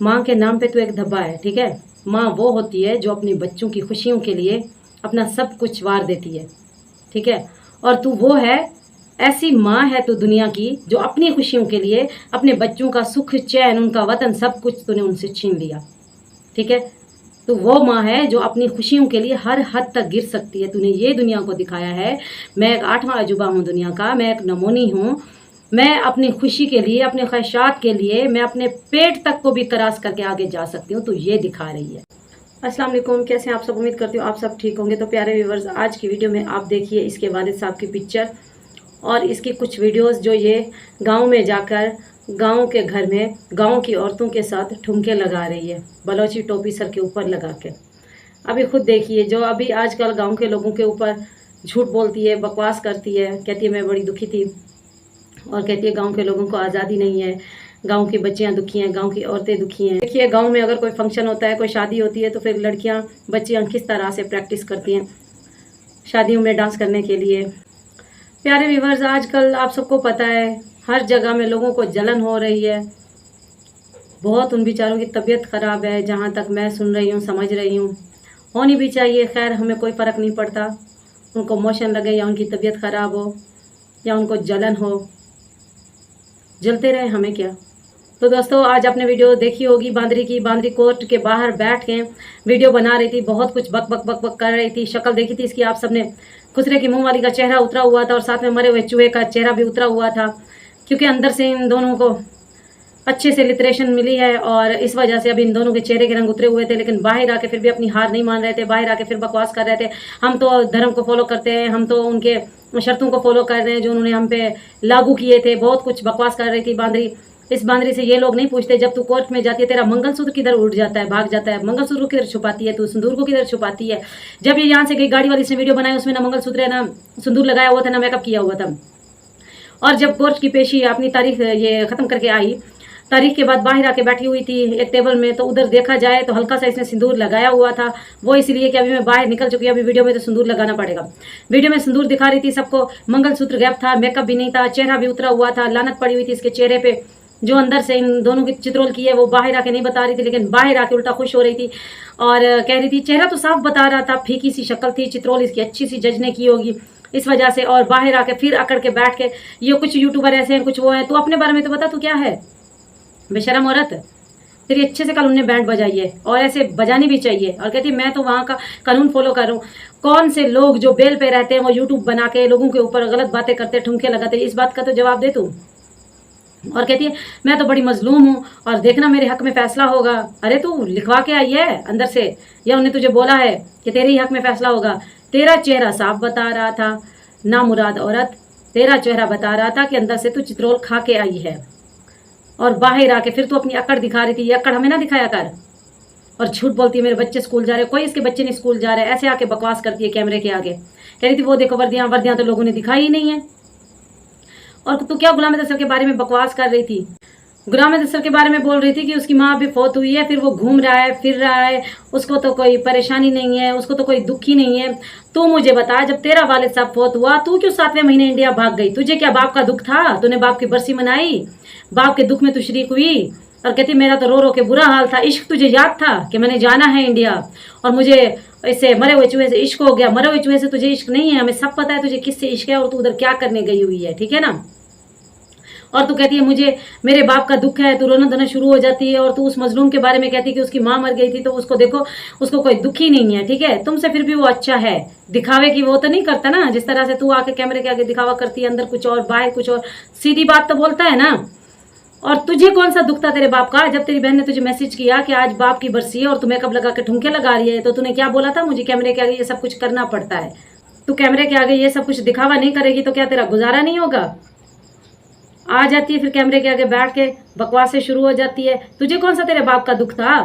माँ के नाम पे तो एक धब्बा है, ठीक है। माँ वो होती है जो अपने बच्चों की खुशियों के लिए अपना सब कुछ वार देती है, ठीक है। और तू वो है, ऐसी माँ है तू दुनिया की जो अपनी खुशियों के लिए अपने बच्चों का सुख चैन, उनका वतन, सब कुछ तूने उनसे छीन लिया, ठीक है। तो वो माँ है जो अपनी खुशियों के लिए हर हद तक गिर सकती है। तूने ये दुनिया को दिखाया है। मैं एक 8वां अजूबा हूँ दुनिया का, मैं एक नमूनी हूँ। मैं अपनी खुशी के लिए, अपने ख्वाहिशात के लिए, मैं अपने पेट तक को भी क्रॉस करके आगे जा सकती हूँ। तो ये दिखा रही है। अस्सलाम वालेकुम, कैसे हैं आप सब? उम्मीद करती हूँ आप सब ठीक होंगे। तो प्यारे व्यूवर्स, आज की वीडियो में आप देखिए इसके वालिद साहब की पिक्चर और इसकी कुछ वीडियोस जो ये गांव में जाकर गांव के घर में गांव की औरतों के साथ ठुमके लगा रही है, बलोची टोपी सर के ऊपर लगा के। अभी खुद देखिए, जो अभी आजकल गांव के लोगों के ऊपर झूठ बोलती है, बकवास करती है, कहती है मैं बड़ी दुखी थी और कहती है गांव के लोगों को आज़ादी नहीं है, गांव की बच्चियां दुखी हैं, गांव की औरतें दुखी हैं। देखिए गांव में अगर कोई फंक्शन होता है, कोई शादी होती है, तो फिर लड़कियां बच्चियां किस तरह से प्रैक्टिस करती हैं शादियों में डांस करने के लिए। प्यारे व्यूवर्स, आजकल आप सबको पता है हर जगह में लोगों को जलन हो रही है। बहुत उन बेचारों की तबीयत ख़राब है, जहाँ तक मैं सुन रही हूँ, समझ रही हूँ। होनी भी चाहिए, खैर हमें कोई फ़र्क नहीं पड़ता। उनको मोशन लगे या उनकी तबीयत ख़राब हो या उनको जलन हो, जलते रहे, हमें क्या। तो दोस्तों, आज आपने वीडियो देखी होगी बांदरी की। बांदरी कोर्ट के बाहर बैठ के वीडियो बना रही थी, बहुत कुछ बक बक बक बक कर रही थी। शक्ल देखी थी इसकी आप सबने, खुसरे की मुंह वाली का चेहरा उतरा हुआ था और साथ में मरे हुए चूहे का चेहरा भी उतरा हुआ था, क्योंकि अंदर से इन दोनों को अच्छे से लिटरेशन मिली है और इस वजह से अभी इन दोनों के चेहरे के रंग उतरे हुए थे। लेकिन बाहर आके फिर भी अपनी हार नहीं मान रहे थे, बाहर आके फिर बकवास कर रहे थे। हम तो धर्म को फॉलो करते हैं, हम तो उनके शर्तों को फॉलो कर रहे हैं जो उन्होंने हम पे लागू किए थे। बहुत कुछ बकवास कर रही थी बांदरी। इस बांदरी से ये लोग नहीं पूछते, जब तू कोर्ट में जाती है तेरा मंगलसूत्र किधर उड़ जाता है, भाग जाता है, मंगलसूत्र किधर छुपाती है, तू सिंदूर को किधर छुपाती है। जब ये यहाँ से गई गाड़ी वाली से वीडियो बनाई, उसमें ना मंगलसूत्र है, ना सिंदूर लगाया हुआ था, ना मेकअप किया हुआ था। और जब कोर्ट की पेशी अपनी तारीख ये ख़त्म करके आई, तारीख के बाद बाहर आके बैठी हुई थी एक टेबल में, तो उधर देखा जाए तो हल्का सा इसने सिंदूर लगाया हुआ था। वो इसलिए कि अभी मैं बाहर निकल चुकी हूँ, अभी वीडियो में तो सिंदूर लगाना पड़ेगा। वीडियो में सिंदूर दिखा रही थी सबको, मंगलसूत्र गैप था, मेकअप भी नहीं था, चेहरा भी उतरा हुआ था, लानत पड़ी हुई थी इसके चेहरे पे। जो अंदर से इन दोनों की चित्रोल की है वो बाहर आके नहीं बता रही थी, लेकिन बाहर आके उल्टा खुश हो रही थी और कह रही थी, चेहरा तो साफ बता रहा था, फीकी सी शक्ल थी, चित्रोल इसकी अच्छी सी जज ने की होगी इस वजह से। और बाहर आके फिर अकड़ के बैठ के, ये कुछ यूट्यूबर ऐसे हैं, कुछ वो हैं, तो अपने बारे में तो बता, तू क्या है बेशरम औरत। तेरी अच्छे से कल उनने बैंड बजाई है और ऐसे बजानी भी चाहिए। और कहती मैं तो वहाँ का कानून फॉलो कर रहा हूँ। कौन से लोग जो बेल पे रहते हैं वो यूट्यूब बना के लोगों के ऊपर गलत बातें करते, ठुमके लगाते, इस बात का तो जवाब दे तू। और कहती है मैं तो बड़ी मजलूम हूँ और देखना मेरे हक में फैसला होगा। अरे तू लिखवा के आई है अंदर से, या उन्हें तुझे बोला है कि तेरे ही हक में फैसला होगा? तेरा चेहरा साफ बता रहा था, ना मुराद औरत, तेरा चेहरा बता रहा था कि अंदर से तू चित्रोल खा के आई है। और बाहर आके फिर तू अपनी अकड़ दिखा रही थी, ये अकड़ हमें ना दिखाया कर। और झूठ बोलती है मेरे बच्चे स्कूल जा रहे, कोई इसके बच्चे नहीं स्कूल जा रहे, ऐसे आके बकवास करती है कैमरे के आगे। कह रही थी वो देखो वर्दियां, वर्दियां तो लोगों ने दिखाई ही नहीं है। और तू क्या गुलाम अदसर के बारे में बकवास कर रही थी? गुलाम अदसर के बारे में बोल रही थी कि उसकी माँ अभी फौत हुई है, फिर वो घूम रहा है, फिर रहा है, उसको तो कोई परेशानी नहीं है, उसको तो कोई दुख ही नहीं है। तू मुझे बता, जब तेरा वालिद साहब फौत हुआ, तू क्यों 7वें महीने इंडिया भाग गई? तुझे क्या बाप का दुख था? तूने बाप की बरसी मनाई, बाप के दुख में तू शरीक हुई और कहती मेरा तो रो रो के बुरा हाल था। इश्क तुझे याद था कि मैंने जाना है इंडिया और मुझे इससे मरे हुए चूहे से इश्क हो गया? मरे हुए चूहे से तुझे इश्क नहीं है, हमें सब पता है तुझे किससे इश्क है और तू उधर क्या करने गई हुई है, ठीक है ना। और तू कहती है मुझे मेरे बाप का दुख है, तू रोना धोना शुरू हो जाती है। और तू उस मजलूम के बारे में कहती है कि उसकी माँ मर गई थी, तो उसको देखो, उसको कोई दुख ही नहीं है, ठीक है। तुमसे फिर भी वो अच्छा है, दिखावे की वो तो नहीं करता ना, जिस तरह से तू आके कैमरे के आगे दिखावा करती है, अंदर कुछ और बाहर कुछ और, सीधी बात तो बोलता है ना। और तुझे कौन सा दुख था तेरे बाप का? जब तेरी बहन ने तुझे मैसेज किया कि आज बाप की बरसी है और तू मेकअप लगा के ठुमके लगा रही है, तो तूने क्या बोला था? मुझे कैमरे के आगे ये सब कुछ करना पड़ता है। तू कैमरे के आगे ये सब कुछ दिखावा नहीं करेगी तो क्या तेरा गुजारा नहीं होगा? आ जाती है फिर कैमरे के आगे बैठ के बकवासें शुरू हो जाती है। तुझे कौन सा तेरे बाप का दुख था?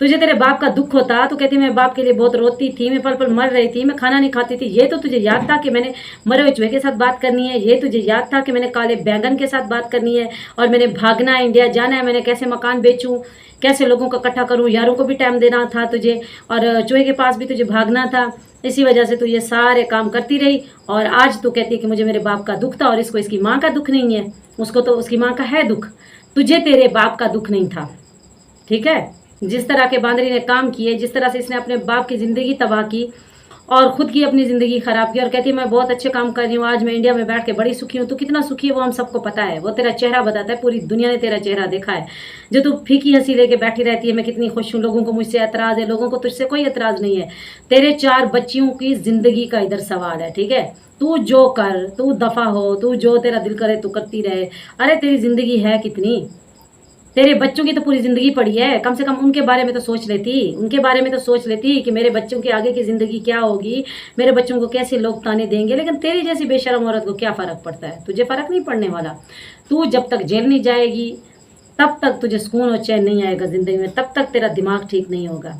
तुझे तेरे बाप का दुख होता तो कहती मैं बाप के लिए बहुत रोती थी, मैं पल पल मर रही थी, मैं खाना नहीं खाती थी। ये तो तुझे याद था कि मैंने मरे हुए चूहे के साथ बात करनी है, ये तुझे याद था कि मैंने काले बैंगन के साथ बात करनी है और मैंने भागना है, इंडिया जाना है, मैंने कैसे मकान बेचूं, कैसे लोगों को इकट्ठा करूं, यारों को भी टाइम देना था तुझे और चूहे के पास भी तुझे भागना था। इसी वजह से तू ये सारे काम करती रही और आज तू कहती है कि मुझे मेरे बाप का दुख था और इसको इसकी माँ का दुख नहीं है। उसको तो उसकी माँ का है दुख, तुझे तेरे बाप का दुख नहीं था। ठीक है। जिस तरह के बांदरी ने काम किए, जिस तरह से इसने अपने बाप की ज़िंदगी तबाह की और ख़ुद की अपनी ज़िंदगी ख़राब की, और कहती है मैं बहुत अच्छे काम कर रही हूँ, आज मैं इंडिया में बैठ के बड़ी सुखी हूँ। तो कितना सुखी है वो हम सबको पता है। वो तेरा चेहरा बताता है, पूरी दुनिया ने तेरा चेहरा देखा है। जो तू फीकी हंसी लेके बैठी रहती है, मैं कितनी खुश हूँ, लोगों को मुझसे एतराज़ है, लोगों को तुझसे कोई एतराज़ नहीं है। तेरे 4 बच्चियों की ज़िंदगी का इधर सवाल है, ठीक है। तू जो कर, तू दफ़ा हो, तू जो तेरा दिल करे तू करती रहे। अरे तेरी ज़िंदगी है कितनी, तेरे बच्चों की तो पूरी ज़िंदगी पड़ी है। कम से कम उनके बारे में तो सोच लेती, उनके बारे में तो सोच लेती कि मेरे बच्चों की आगे की ज़िंदगी क्या होगी, मेरे बच्चों को कैसे लोग ताने देंगे। लेकिन तेरी जैसी बेशर्म औरत को क्या फ़र्क पड़ता है, तुझे फ़र्क नहीं पड़ने वाला। तू जब तक जेल नहीं जाएगी तब तक तुझे सुकून और चैन नहीं आएगा ज़िंदगी में, तब तक तेरा दिमाग ठीक नहीं होगा।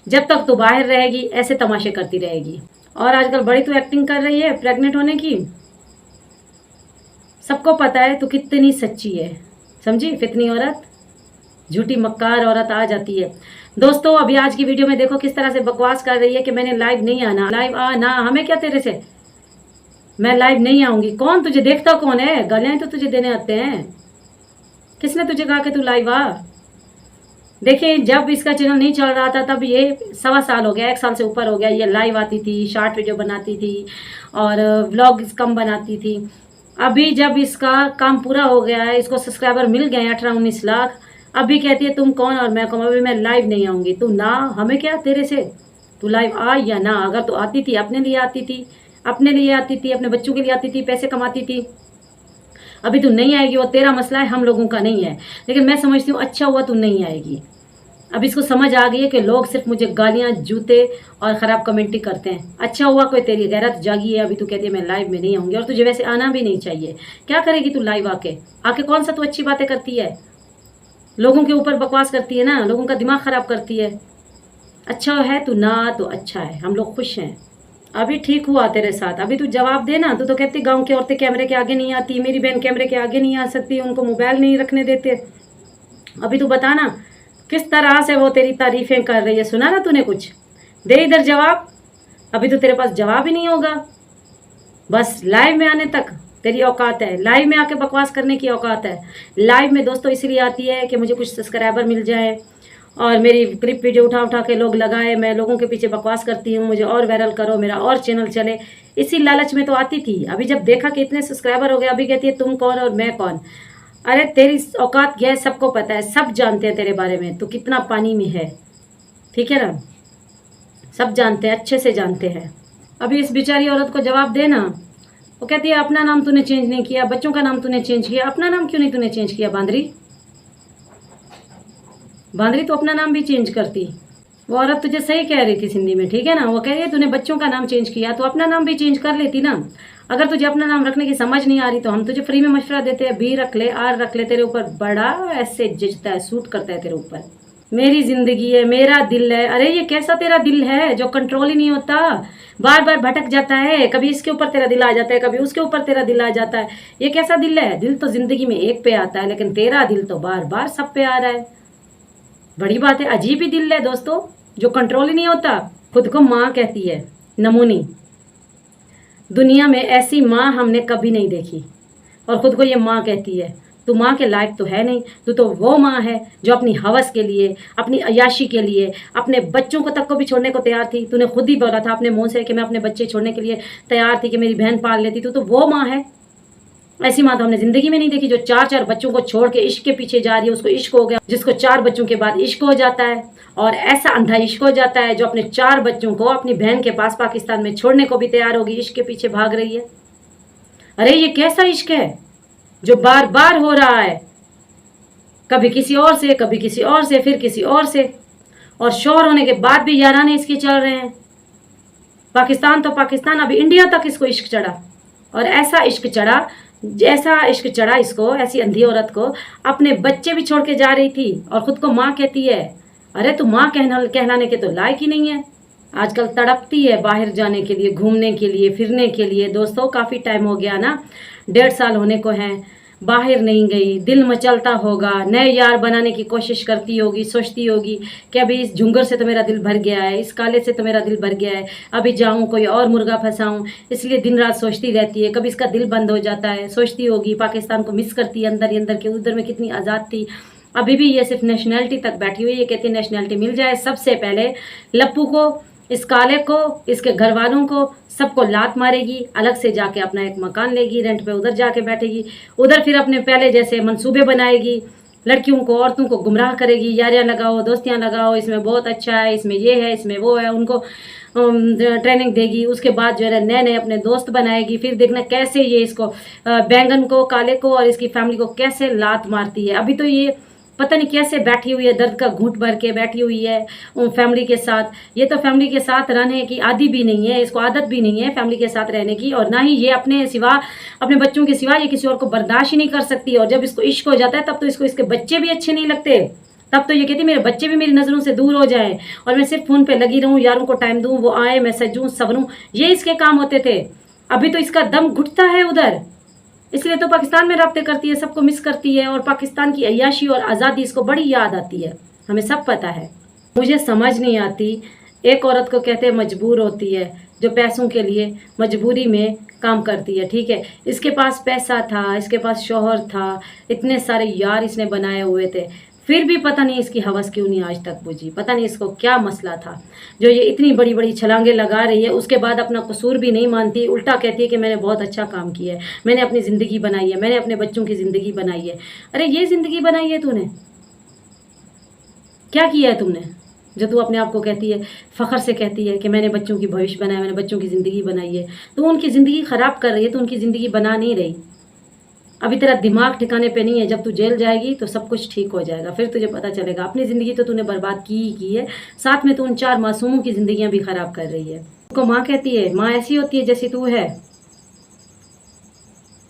जब तक तू बाहर रहेगी ऐसे तमाशे करती रहेगी। और आजकल बड़ी तू एक्टिंग कर रही है प्रेग्नेंट होने की। सबको पता है तू कितनी सच्ची है, समझी। फितनी औरत, झूठी मक्कार औरत आ जाती है। दोस्तों अभी आज की वीडियो में देखो किस तरह से बकवास कर रही है कि मैंने लाइव नहीं आना, लाइव आना, हमें क्या तेरे से, मैं लाइव नहीं आऊंगी। कौन तुझे देखता कौन है, गालियां तो तुझे देने आते हैं। किसने तुझे कहा कि तू लाइव आ। देखिए जब इसका चैनल नहीं चल रहा था तब ये 1.25 साल हो गया, 1 साल से ऊपर हो गया, ये लाइव आती थी, शॉर्ट वीडियो बनाती थी और व्लॉग कम बनाती थी। अभी जब इसका काम पूरा हो गया है, इसको सब्सक्राइबर मिल गए हैं 18-19 लाख, अभी कहती है तुम कौन और मैं कौन, अभी मैं लाइव नहीं आऊँगी। तू ना, हमें क्या तेरे से, तू लाइव आ या ना। अगर तू आती थी अपने लिए आती थी, अपने लिए आती थी, अपने बच्चों के लिए आती थी, पैसे कमाती थी। अभी तू नहीं आएगी, वो तेरा मसला है, हम लोगों का नहीं है। लेकिन मैं समझती हूँ अच्छा हुआ तू नहीं आएगी। अब इसको समझ आ गई है कि लोग सिर्फ मुझे गालियाँ, जूते और ख़राब कमेंट्री करते हैं। अच्छा हुआ कोई तेरी गैरत जागी है। अभी तू कहती है मैं लाइव में नहीं आऊँगी, और तुझे वैसे आना भी नहीं चाहिए। क्या करेगी तू लाइव आके, आके कौन सा तू अच्छी बातें करती है, लोगों के ऊपर बकवास करती है ना, लोगों का दिमाग ख़राब करती है। अच्छा है तू ना, तो अच्छा है, हम लोग खुश हैं। अभी ठीक हुआ तेरे साथ, अभी तू जवाब दे ना। तू तो कहती गाँव की औरतें कैमरे के आगे नहीं आती, मेरी बहन कैमरे के आगे नहीं आ सकती, उनको मोबाइल नहीं रखने देते। अभी तू बता ना किस तरह से वो तेरी तारीफें कर रही है। सुना ना तूने कुछ, दे इधर जवाब। अभी तो तेरे पास जवाब ही नहीं होगा। बस लाइव में आने तक तेरी औकात है, लाइव में आके बकवास करने की औकात है। लाइव में दोस्तों इसलिए आती है कि मुझे कुछ सब्सक्राइबर मिल जाए और मेरी क्लिप वीडियो उठा उठा के लोग लगाए, मैं लोगों के पीछे बकवास करती हूँ, मुझे और वायरल करो, मेरा और चैनल चले, इसी लालच में तो आती थी। अभी जब देखा कि इतने सब्सक्राइबर हो गए, अभी कहती है तुम कौन और मैं कौन। अरे तेरी औकात क्या है सबको पता है, सब जानते हैं तेरे बारे में, तो कितना पानी में है, ठीक है ना। सब जानते हैं, अच्छे से जानते हैं। अभी इस बेचारी औरत को जवाब देना। वो कहती है अपना नाम तूने चेंज नहीं किया, बच्चों का नाम तूने चेंज किया, अपना नाम क्यों नहीं तूने चेंज किया। बांदरी, बांदरी तो अपना नाम भी चेंज करती। वो औरत तुझे सही कह रही थी सिंधी में, ठीक है ना। वो कह रही है तूने बच्चों का नाम चेंज किया तो अपना नाम भी चेंज कर लेती ना। अगर तुझे अपना नाम रखने की समझ नहीं आ रही तो हम तुझे फ्री में मशवरा देते हैं, बी रख ले, आर रख ले, तेरे ऊपर बड़ा ऐसे जचता है, सूट करता है तेरे ऊपर। मेरी जिंदगी है, मेरा दिल है। अरे ये कैसा तेरा दिल है जो कंट्रोल ही नहीं होता, बार बार भटक जाता है, कभी इसके ऊपर तेरा दिल आ जाता है, कभी उसके ऊपर तेरा दिल आ जाता है। ये कैसा दिल है। दिल तो जिंदगी में एक पे आता है, लेकिन तेरा दिल तो बार बार सब पे आ रहा है। बड़ी बात है, अजीब ही दिल है दोस्तों जो कंट्रोल ही नहीं होता। खुद को माँ कहती है, नमूनी। दुनिया में ऐसी माँ हमने कभी नहीं देखी, और ख़ुद को ये माँ कहती है। तू माँ के लायक तो है नहीं, तू तो वो माँ है जो अपनी हवस के लिए, अपनी अयाशी के लिए, अपने बच्चों को तक को भी छोड़ने को तैयार थी। तूने खुद ही बोला था अपने मुंह से कि मैं अपने बच्चे छोड़ने के लिए तैयार थी, कि मेरी बहन पाल लेती। तू तो वो माँ है। ऐसी माँ तो हमने ज़िंदगी में नहीं देखी जो 4-4 बच्चों को छोड़ के इश्क के पीछे जा रही है। उसको इश्क हो गया, जिसको 4 बच्चों के बाद इश्क हो जाता है, और ऐसा अंधा इश्क हो जाता है जो अपने 4 बच्चों को अपनी बहन के पास पाकिस्तान में छोड़ने को भी तैयार होगी, इश्क के पीछे भाग रही है। अरे ये कैसा इश्क है जो बार बार हो रहा है, कभी किसी और से, कभी किसी और से, फिर किसी और से, और शोहर होने के बाद भी याराने इसके चल रहे हैं। पाकिस्तान तो पाकिस्तान, अभी इंडिया तक इसको इश्क चढ़ा, और ऐसा इश्क चढ़ा, जैसा इश्क चढ़ा इसको, ऐसी अंधी औरत को, अपने बच्चे भी छोड़ के जा रही थी और ख़ुद को माँ कहती है। अरे तू माँ कहलाने के तो लायक ही नहीं है। आजकल तड़पती है बाहर जाने के लिए, घूमने के लिए, फिरने के लिए। दोस्तों काफ़ी टाइम हो गया ना, 1.5 साल होने को हैं, बाहर नहीं गई। दिल मचलता होगा, नए यार बनाने की कोशिश करती होगी, सोचती होगी कि अभी इस झुंगर से तो मेरा दिल भर गया है, इस काले से तो मेरा दिल भर गया है, अभी जाऊं कोई और मुर्गा फंसाऊं। इसलिए दिन रात सोचती रहती है। कभी इसका दिल बंद हो जाता है, सोचती होगी पाकिस्तान को मिस करती है अंदर ही अंदर के, उधर में कितनी आज़ाद थी, अभी भी ये सिर्फ नेशनैलिटी तक बैठी हुई है। ये कहती है नेशनैलिटी मिल जाए। सबसे पहले लप्पू को, इस काले को, इसके घर वालों को, सबको लात मारेगी। अलग से जाके अपना एक मकान लेगी रेंट पे, उधर जाके बैठेगी। उधर फिर अपने पहले जैसे मंसूबे बनाएगी, लड़कियों को, औरतों को गुमराह करेगी, यारियां लगाओ, दोस्तियां लगाओ, इसमें बहुत अच्छा है, इसमें ये है, इसमें वो है, उनको ट्रेनिंग देगी। उसके बाद जो है नए नए अपने दोस्त बनाएगी। फिर देखना कैसे ये इसको बैंगन को, काले को और इसकी फैमिली को कैसे लात मारती है। अभी तो ये पता नहीं कैसे बैठी हुई है, दर्द का घूंट भर के बैठी हुई है फैमिली के साथ। ये तो फैमिली के साथ रहने की आदी भी नहीं है, इसको आदत भी नहीं है फैमिली के साथ रहने की, और ना ही ये अपने सिवा, अपने बच्चों के सिवा ये किसी और को बर्दाश्त ही नहीं कर सकती। और जब इसको इश्क हो जाता है तब तो इसको इसके बच्चे भी अच्छे नहीं लगते। तब तो ये कहती मेरे बच्चे भी मेरी नज़रों से दूर हो जाएं और मैं सिर्फ फ़ोन पे लगी रहूं, यारों को टाइम दूं, वो आए, मैं सजूं सवरूं, ये इसके काम होते थे। अभी तो इसका दम घुटता है उधर, इसलिए तो पाकिस्तान में रब्ते करती है, सबको मिस करती है, और पाकिस्तान की अय्याशी और आज़ादी इसको बड़ी याद आती है। हमें सब पता है। मुझे समझ नहीं आती, एक औरत को कहते हैं मजबूर होती है, जो पैसों के लिए मजबूरी में काम करती है। ठीक है, इसके पास पैसा था, इसके पास शौहर था, इतने सारे यार इसने बनाए हुए थे, फिर भी पता नहीं इसकी हवस क्यों नहीं आज तक बुझी। पता नहीं इसको क्या मसला था जो ये इतनी बड़ी बड़ी छलांगे लगा रही है। उसके बाद अपना कसूर भी नहीं मानती, उल्टा कहती है कि मैंने बहुत अच्छा काम किया है, मैंने अपनी ज़िंदगी बनाई है, मैंने अपने बच्चों की ज़िंदगी बनाई है। अरे ये ज़िंदगी बनाई है तूने? क्या किया है तुमने जो तू अपने आप को कहती है, फ़ख्र से कहती है कि मैंने बच्चों की भविष्य बनाया, मैंने बच्चों की ज़िंदगी बनाई है? तो उनकी ज़िंदगी ख़राब कर रही है, तो उनकी ज़िंदगी बना नहीं रही। अभी तेरा दिमाग ठिकाने पे नहीं है। जब तू जेल जाएगी तो सब कुछ ठीक हो जाएगा, फिर तुझे पता चलेगा। अपनी ज़िंदगी तो तूने बर्बाद की ही की है, साथ में तो उन 4 मासूमों की ज़िंदगियां भी ख़राब कर रही है। उसको माँ कहती है, माँ ऐसी होती है जैसी तू है।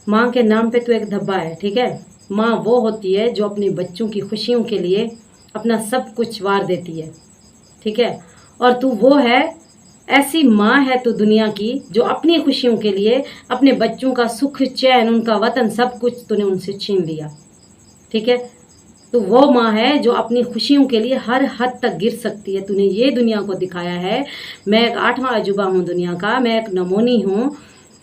माँ के नाम पे तू एक धब्बा है। ठीक है, माँ वो होती है जो अपने बच्चों की खुशियों के लिए अपना सब कुछ वार देती है। ठीक है, और तू वो है, ऐसी माँ है तो दुनिया की जो अपनी खुशियों के लिए अपने बच्चों का सुख, चैन, उनका वतन, सब कुछ तूने उनसे छीन लिया। ठीक है, तो वो माँ है जो अपनी खुशियों के लिए हर हद तक गिर सकती है। तूने ये दुनिया को दिखाया है, मैं एक 8वां अजूबा हूँ दुनिया का, मैं एक नमूनी हूँ।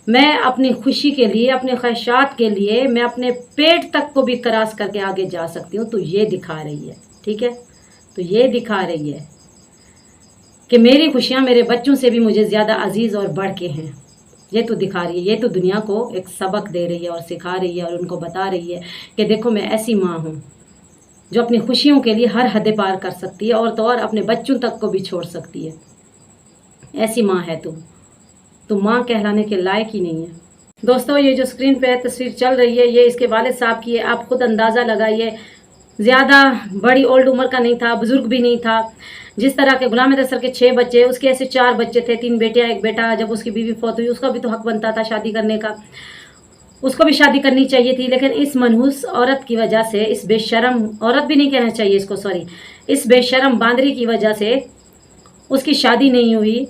मैं अपनी खुशी के लिए, अपने ख्वाहिशात के लिए, मैं अपने पेट तक को भी क्रॉस करके आगे जा सकती हूँ। तो ये दिखा रही है। ठीक है, तो ये दिखा रही है कि मेरी खुशियाँ मेरे बच्चों से भी मुझे ज़्यादा अजीज़ और बढ़ के हैं। ये तो दिखा रही है, ये तो दुनिया को एक सबक दे रही है और सिखा रही है और उनको बता रही है कि देखो मैं ऐसी माँ हूँ जो अपनी खुशियों के लिए हर हद पार कर सकती है, और तो और अपने बच्चों तक को भी छोड़ सकती है। ऐसी माँ है तुम माँ कहलाने के लायक ही नहीं है। दोस्तों, ये जो स्क्रीन पे तस्वीर चल रही है, ये इसके वालिद साहब की है। आप खुद अंदाज़ा लगाइए, ज़्यादा बड़ी ओल्ड उम्र का नहीं था, बुजुर्ग भी नहीं था। जिस तरह के गुलाम अहमद सर के 6 बच्चे, उसके ऐसे 4 बच्चे थे, 3 बेटियां 1 बेटा। जब उसकी बीवी फौत हुई, उसका भी तो हक बनता था शादी करने का, उसको भी शादी करनी चाहिए थी। लेकिन इस मनहूस औरत की वजह से, इस बेशरम औरत भी नहीं कहना चाहिए इसको, सॉरी, इस बेशरम बांदरी की वजह से उसकी शादी नहीं हुई।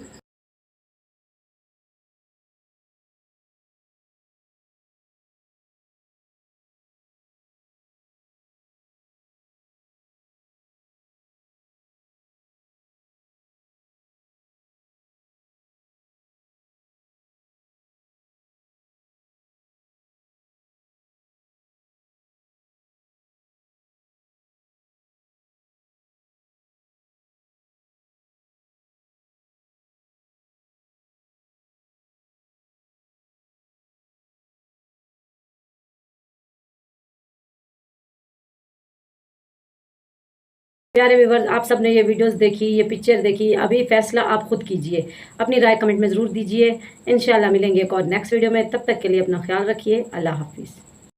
प्यारे व्यूअर्स, आप सबने ये वीडियोस देखी, ये पिक्चर देखी, अभी फैसला आप खुद कीजिए। अपनी राय कमेंट में ज़रूर दीजिए। इंशाल्लाह मिलेंगे एक और नेक्स्ट वीडियो में। तब तक के लिए अपना ख्याल रखिए। अल्लाह हाफिज़।